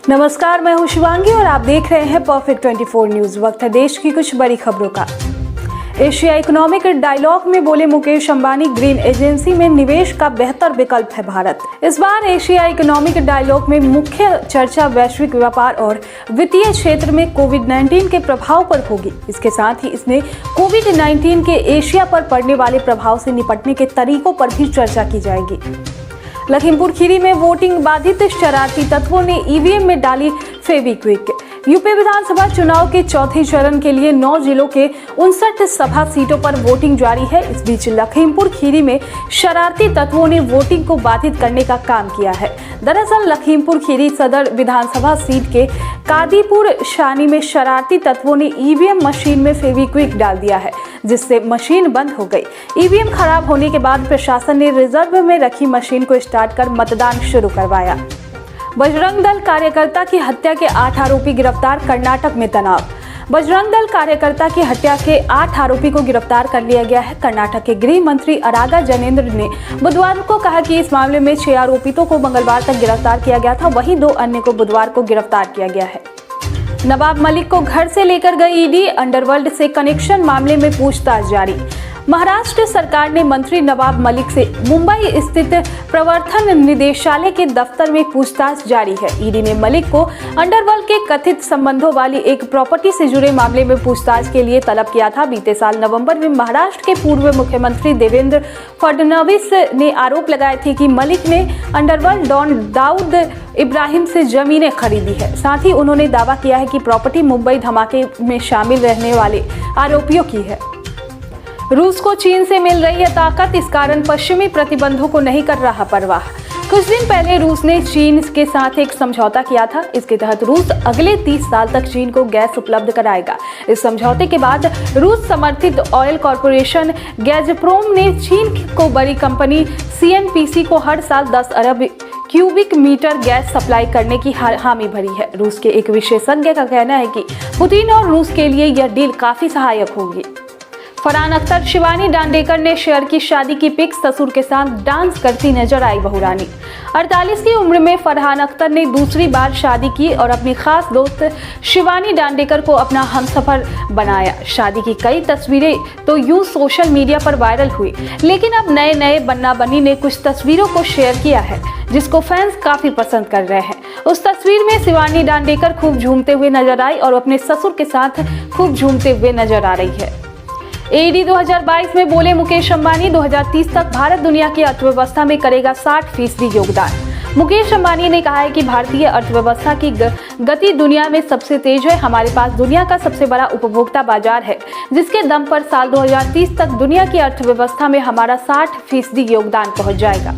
नमस्कार, मैं हूं शिवांगी और आप देख रहे हैं परफेक्ट 24 न्यूज। वक्त है देश की कुछ बड़ी खबरों का। एशिया इकोनॉमिक डायलॉग में बोले मुकेश अंबानी, ग्रीन एजेंसी में निवेश का बेहतर विकल्प है भारत। इस बार एशिया इकोनॉमिक डायलॉग में मुख्य चर्चा वैश्विक व्यापार और वित्तीय क्षेत्र में कोविड-19 के प्रभाव पर होगी। इसके साथ ही इसमें कोविड-19 के एशिया पर पड़ने वाले प्रभाव से निपटने के तरीकों पर भी चर्चा की जाएगी। लखीमपुर खीरी में वोटिंग बाधित शरारती तत्वों ने ईवीएम में डाली फेविक्विक। यूपी विधानसभा चुनाव के चौथे चरण के लिए 9 जिलों के 59 सभा सीटों पर वोटिंग जारी है। इस बीच लखीमपुर खीरी में शरारती तत्वों ने वोटिंग को बाधित करने का काम किया है। दरअसल लखीमपुर खीरी सदर विधानसभा सीट के कादीपुर शानी में शरारती तत्वों ने ईवीएम मशीन में फेविक्विक डाल दिया है, जिससे मशीन बंद हो गई। ईवीएम खराब होने के बाद प्रशासन ने रिजर्व में रखी मशीन को स्टार्ट कर मतदान शुरू करवाया। बजरंग दल कार्यकर्ता की हत्या के 8 आरोपी गिरफ्तार, कर्नाटक में तनाव। बजरंग दल कार्यकर्ता की हत्या के 8 आरोपी को गिरफ्तार कर लिया गया है। कर्नाटक के गृह मंत्री अरागा जनेंद्र ने बुधवार को कहा कि इस मामले में 6 आरोपितों को मंगलवार तक गिरफ्तार किया गया था, वहीं 2 अन्य को बुधवार को गिरफ्तार किया गया है। नवाब मलिक को घर से लेकर गई ईडी, अंडरवर्ल्ड से कनेक्शन मामले में पूछताछ जारी। महाराष्ट्र सरकार ने मंत्री नवाब मलिक से मुंबई स्थित प्रवर्तन निदेशालय के दफ्तर में पूछताछ जारी है। ईडी ने मलिक को अंडरवर्ल्ड के कथित संबंधों वाली एक प्रॉपर्टी से जुड़े मामले में पूछताछ के लिए तलब किया था। बीते साल नवंबर में महाराष्ट्र के पूर्व मुख्यमंत्री देवेंद्र फडणवीस ने आरोप लगाए थे कि मलिक ने अंडरवर्ल्ड डॉन दाऊद इब्राहिम से जमीनें खरीदी है। साथ ही उन्होंने दावा किया है कि प्रॉपर्टी मुंबई धमाके में शामिल रहने वाले आरोपियों की है। रूस को चीन से मिल रही है ताकत, इस कारण पश्चिमी प्रतिबंधों को नहीं कर रहा परवाह। कुछ दिन पहले रूस ने चीन के साथ एक समझौता किया था। इसके तहत रूस अगले 30 साल तक चीन को गैस उपलब्ध कराएगा। इस समझौते के बाद रूस समर्थित ऑयल कॉरपोरेशन गैज़प्रोम ने चीन को बड़ी कंपनी CNPC को हर साल 10 अरब क्यूबिक मीटर गैस सप्लाई करने की हामी भरी है। रूस के एक विशेषज्ञ का कहना है कि पुतिन और रूस के लिए यह डील काफी सहायक होगी। फरहान अख्तर, शिवानी दांडेकर ने शेयर की शादी की पिक, ससुर के साथ डांस करती नजर आई बहुरानी। 48 की उम्र में फरहान अख्तर ने दूसरी बार शादी की और अपनी खास दोस्त शिवानी दांडेकर को अपना हमसफर बनाया। शादी की कई तस्वीरें तो यूं सोशल मीडिया पर वायरल हुई, लेकिन अब नए बन्ना बन्नी ने कुछ तस्वीरों को शेयर किया है, जिसको फैंस काफी पसंद कर रहे हैं। उस तस्वीर में शिवानी दांडेकर खूब झूमते हुए नजर आई और अपने ससुर के साथ खूब झूमते हुए नजर आ रही है। AED 2022 में बोले मुकेश अंबानी, 2030 तक भारत दुनिया की अर्थव्यवस्था में करेगा 60% योगदान। मुकेश अंबानी ने कहा है कि भारतीय अर्थव्यवस्था की गति दुनिया में सबसे तेज है। हमारे पास दुनिया का सबसे बड़ा उपभोक्ता बाजार है, जिसके दम पर साल 2030 तक दुनिया की अर्थव्यवस्था में हमारा 60% योगदान पहुंच जाएगा।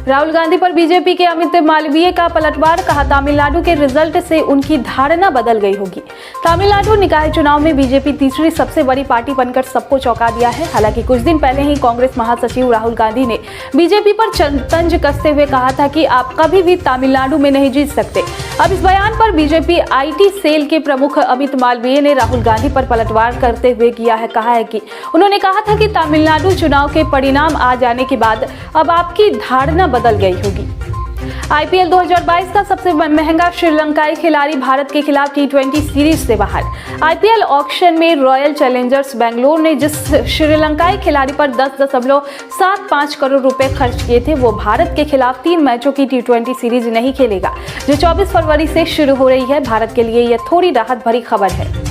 राहुल गांधी पर बीजेपी के अमित मालवीय का पलटवार, कहा तमिलनाडु के रिजल्ट से उनकी धारणा बदल गई होगी। तमिलनाडु निकाय चुनाव में बीजेपी तीसरी सबसे बड़ी पार्टी बनकर सबको चौंका दिया है। हालांकि कुछ दिन पहले ही कांग्रेस महासचिव राहुल गांधी ने बीजेपी पर तंज कसते हुए कहा था कि आप कभी भी तमिलनाडु में नहीं जीत सकते। अब इस बयान पर बीजेपी IT सेल के प्रमुख अमित मालवीय ने राहुल गांधी पर पलटवार करते हुए कहा है कि उन्होंने कहा था कि तमिलनाडु चुनाव के परिणाम आ जाने के बाद अब आपकी धारणा बदल गई होगी। IPL 2022 का सबसे महंगा श्रीलंकाई खिलाड़ी भारत के खिलाफ T20 सीरीज से बाहर। IPL ऑक्शन में रॉयल चैलेंजर्स बेंगलोर ने जिस श्रीलंकाई खिलाड़ी पर 10.75 करोड़ रुपए खर्च किए थे, वो भारत के खिलाफ 3 मैचों की T20 सीरीज नहीं खेलेगा, जो 24 फरवरी से शुरू हो रही है। भारत के लिए यह थोड़ी राहत भरी खबर है।